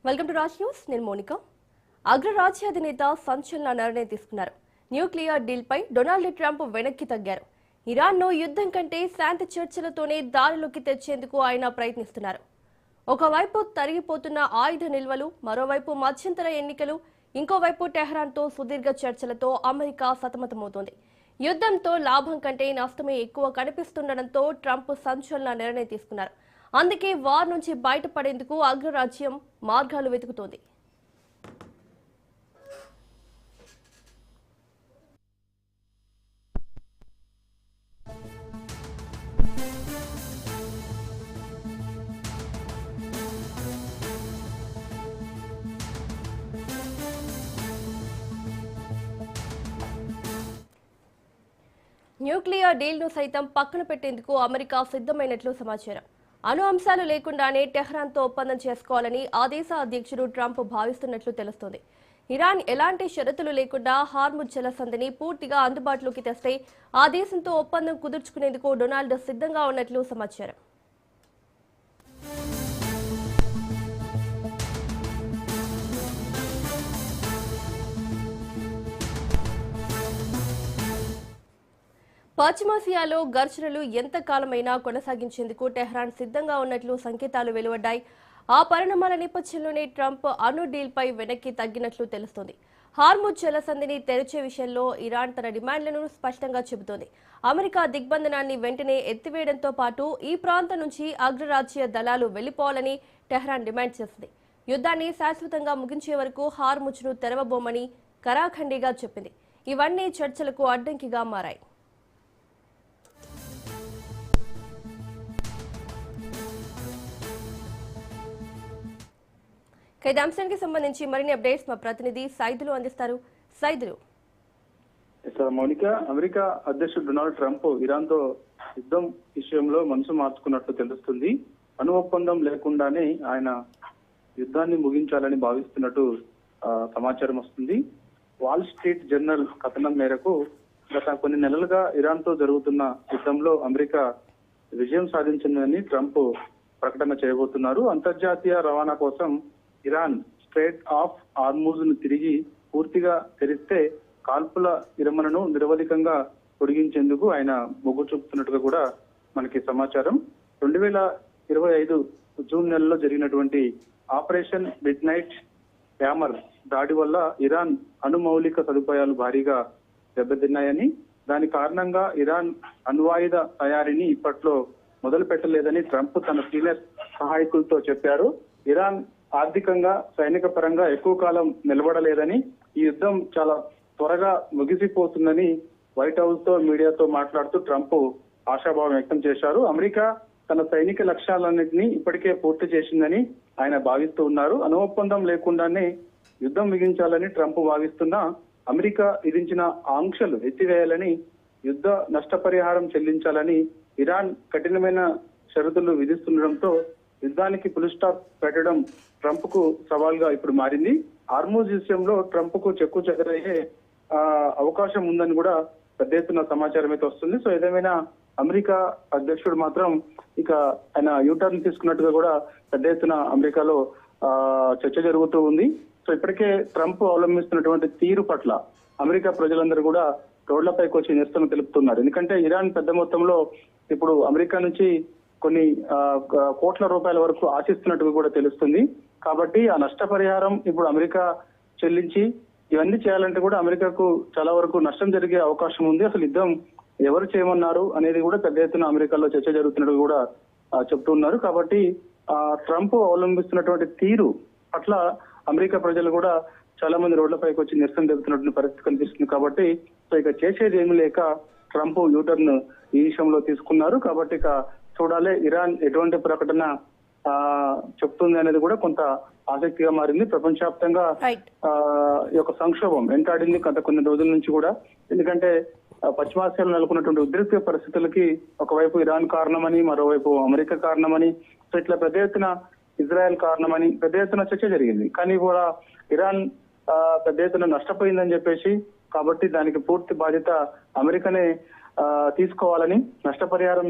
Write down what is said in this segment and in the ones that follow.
Welcome to Raj news. నేను మోనికా. అగ్రరాజ్య అధినేత సంచలన నిర్ణయం తీసుకున్నారు. న్యూక్లియర్ డీల్ పై డొనాల్డ్ ట్రంప్ వెనక్కి తగ్గారు. ఇరాన్ను యుద్ధం కంటే శాంతి చర్చలతోనే దారిలోకి తెచ్చేందుకు ఆయన ప్రయత్నిస్తున్నారు. ఒకవైపు తరిగిపోతున్న ఆయుధ నిల్వలు, మరోవైపు మధ్యంతర ఎన్నికలు, ఇంకోవైపు టెహ్రాన్తో సుదీర్ఘ చర్చలతో అమెరికా సతమతమవుతోంది. యుద్ధంతో లాభం కంటే నష్టమే ఎక్కువ కనిపిస్తుండటంతో ట్రంప్ సంచలన నిర్ణయం తీసుకున్నారు. అందుకే వార్ నుంచి బయటపడేందుకు అగ్రరాజ్యం మార్గాలు వెతుకుతోంది. న్యూక్లియర్ డీల్ను సైతం పక్కన పెట్టేందుకు అమెరికా సిద్ధమైనట్లు సమాచారం. అణు అంశాలు లేకుండానే టెహ్రాన్తో ఒప్పందం చేసుకోవాలని ఆ దేశ అధ్యక్షుడు ట్రంప్ భావిస్తున్నట్లు తెలుస్తోంది. ఇరాన్ ఎలాంటి షరతులు లేకుండా హార్ముజ్ జలసంధిని పూర్తిగా అందుబాటులోకి తెస్తే ఆ దేశంతో ఒప్పందం కుదుర్చుకునేందుకు డొనాల్డ్ సిద్ధంగా ఉన్నట్లు సమాచారం. పశ్చిమాసియాలో ఘర్షణలు ఎంతకాలమైనా కొనసాగించేందుకు టెహ్రాన్ సిద్ధంగా ఉన్నట్లు సంకేతాలు వెలువడ్డాయి. ఆ పరిణామాల నేపథ్యంలోనే ట్రంప్ అణు డీల్పై వెనక్కి తగ్గినట్లు తెలుస్తోంది. హార్ముజ్ జలసంధిని తెరిచే విషయంలో ఇరాన్ తన డిమాండ్లను స్పష్టంగా చెబుతోంది. అమెరికా దిగ్బంధనాన్ని వెంటనే ఎత్తివేయడంతో పాటు ఈ ప్రాంతం నుంచి అగ్రరాజ్య దళాలు వెళ్లిపోవాలని టెహ్రాన్ డిమాండ్ చేసింది. యుద్ధాన్ని శాశ్వతంగా ముగించే వరకు హార్ముజ్ను తెరవబోమని కరాఖండిగా చెప్పింది. ఇవన్నీ చర్చలకు అడ్డంకిగా మారాయి. ఈ అంశానికి సంబంధించి మరిన్ని అప్డేట్స్ మా ప్రతినిధి సైదులు అందిస్తారు. సైదులు. మౌనిక, అమెరికా అధ్యక్షుడు డొనాల్డ్ ట్రంప్ ఇరాన్ తో యుద్ధం విషయంలో మనసు మార్చుకున్నట్లు తెలుస్తుంది. అణు ఒప్పందం లేకుండానే ఆయన యుద్ధాన్ని ముగించాలని భావిస్తున్నట్టు సమాచారం వస్తుంది. వాల్ స్ట్రీట్ జర్నల్ కథనం మేరకు గత కొన్ని నెలలుగా ఇరాన్ తో జరుగుతున్న యుద్ధంలో అమెరికా విజయం సాధించిందని ట్రంప్ ప్రకటన చేయబోతున్నారు. అంతర్జాతీయ రవాణా కోసం ఇరాన్ స్ట్రైట్ ఆఫ్ హార్ముజ్ ను తిరిగి పూర్తిగా తెరిస్తే కాల్పుల విరమణను నిరవధికంగా పొడిగించేందుకు ఆయన మొగ్గు చూపుతున్నట్టుగా కూడా మనకి సమాచారం. 2025 జూన్ నెలలో జరిగినటువంటి ఆపరేషన్ మిడ్ నైట్ హ్యామర్ దాడి వల్ల ఇరాన్ అణు మౌలిక సదుపాయాలు భారీగా దెబ్బతిన్నాయని, దాని కారణంగా ఇరాన్ అణ్వాయుధ తయారీని ఇప్పట్లో మొదలు పెట్టలేదని ట్రంప్ తన సీనియర్ సహాయకులతో చెప్పారు. ఇరాన్ ఆర్థికంగా, సైనిక పరంగా ఎక్కువ కాలం నిలబడలేదని, ఈ యుద్ధం చాలా త్వరగా ముగిసిపోతుందని వైట్ హౌస్ తో మీడియాతో మాట్లాడుతూ ట్రంప్ ఆశాభావం వ్యక్తం చేశారు. అమెరికా తన సైనిక లక్ష్యాలన్నింటినీ ఇప్పటికే పూర్తి చేసిందని ఆయన భావిస్తూ ఉన్నారు. అణు ఒప్పందం లేకుండానే యుద్ధం ముగించాలని ట్రంప్ భావిస్తున్నా అమెరికా విధించిన ఆంక్షలు ఎత్తివేయాలని, యుద్ధ నష్టపరిహారం చెల్లించాలని ఇరాన్ కఠినమైన షరతులు విధిస్తుండటంతో యుద్ధానికి ఫుల్ స్టాప్ పెట్టడం ట్రంప్ కు సవాల్గా ఇప్పుడు మారింది. హార్ముజ్ విషయంలో ట్రంప్ కు చెక్కు చెదరయ్యే అవకాశం ఉందని కూడా పెద్ద ఎత్తున సమాచారం అయితే వస్తుంది. సో ఏదేమైనా అమెరికా అధ్యక్షుడు మాత్రం ఇక ఆయన యూటర్న్ తీసుకున్నట్టుగా కూడా పెద్ద ఎత్తున అమెరికాలో చర్చ జరుగుతూ ఉంది. సో ఇప్పటికే ట్రంప్ అవలంబిస్తున్నటువంటి తీరు పట్ల అమెరికా ప్రజలందరూ కూడా రోడ్లపైకి వచ్చి నిరసన తెలుపుతున్నారు. ఎందుకంటే ఇరాన్ పెద్ద మొత్తంలో ఇప్పుడు అమెరికా నుంచి కొన్ని కోట్ల రూపాయల వరకు ఆశిస్తున్నట్టుగా కూడా తెలుస్తుంది. కాబట్టి ఆ నష్టపరిహారం ఇప్పుడు అమెరికా చెల్లించి ఇవన్నీ చేయాలంటే కూడా అమెరికాకు చాలా వరకు నష్టం జరిగే అవకాశం ఉంది. అసలు యుద్ధం ఎవరు చేయమన్నారు అనేది కూడా పెద్ద ఎత్తున అమెరికాలో చర్చ జరుగుతున్నట్టు కూడా చెప్తున్నారు. కాబట్టి ట్రంప్ అవలంబిస్తున్నటువంటి తీరు పట్ల అమెరికా ప్రజలు కూడా చాలా మంది రోడ్లపైకి వచ్చి నిరసన తెలుపుతున్నటువంటి పరిస్థితి కనిపిస్తుంది. కాబట్టి సో ఇక చేసేది ఏమీ లేక ట్రంప్ యూటర్న్ ఈ విషయంలో తీసుకున్నారు. కాబట్టి ఇక చూడాలి ఇరాన్ ఎటువంటి ప్రకటన చెప్తుంది అనేది కూడా కొంత ఆసక్తిగా మారింది. ప్రపంచవ్యాప్తంగా ఈ యొక్క సంక్షోభం వెంటాడింది గత కొన్ని రోజుల నుంచి కూడా. ఎందుకంటే పశ్చిమాసియాలో నెలకొన్నటువంటి ఉద్రిక్త పరిస్థితులకి ఒకవైపు ఇరాన్ కారణమని, మరోవైపు అమెరికా కారణమని, సో ఇట్లా పెద్ద ఎత్తున ఇజ్రాయెల్ కారణమని పెద్ద ఎత్తున చర్చ జరిగింది. కానీ కూడా ఇరాన్ పెద్ద ఎత్తున నష్టపోయిందని చెప్పేసి, కాబట్టి దానికి పూర్తి బాధ్యత అమెరికానే తీసుకోవాలని, నష్టపరిహారం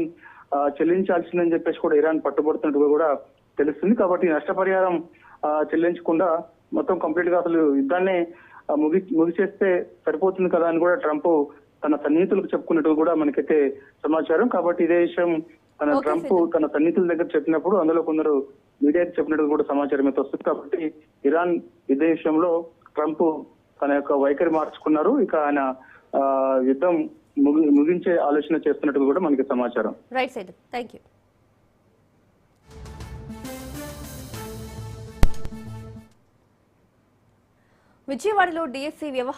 చెల్లించాల్సిందని చెప్పేసి కూడా ఇరాన్ పట్టుబడుతున్నట్టుగా కూడా తెలుస్తుంది. కాబట్టి నష్టపరిహారం చెల్లించకుండా మొత్తం కంప్లీట్ గా అసలు యుద్ధాన్ని ముగిసేస్తే సరిపోతుంది కదా అని కూడా ట్రంప్ తన సన్నిహితులకు చెప్పుకున్నట్టు కూడా మనకైతే సమాచారం. కాబట్టి ఇదే విషయం ట్రంప్ తన సన్నిహితుల దగ్గర చెప్పినప్పుడు అందులో కొందరు మీడియాకి చెప్పినట్టు కూడా సమాచారం అయితే వస్తుంది. కాబట్టి ఇరాన్ ఇదే విషయంలో ట్రంప్ తన యొక్క వైఖరి మార్చుకున్నారు. ఇక ఆయన యుద్ధం ముగించే ఆలోచన చేస్తున్నట్టు కూడా మనకి సమాచారం. Right side, thank you. విజయవాడలో డిఎస్సీ వ్యవహారం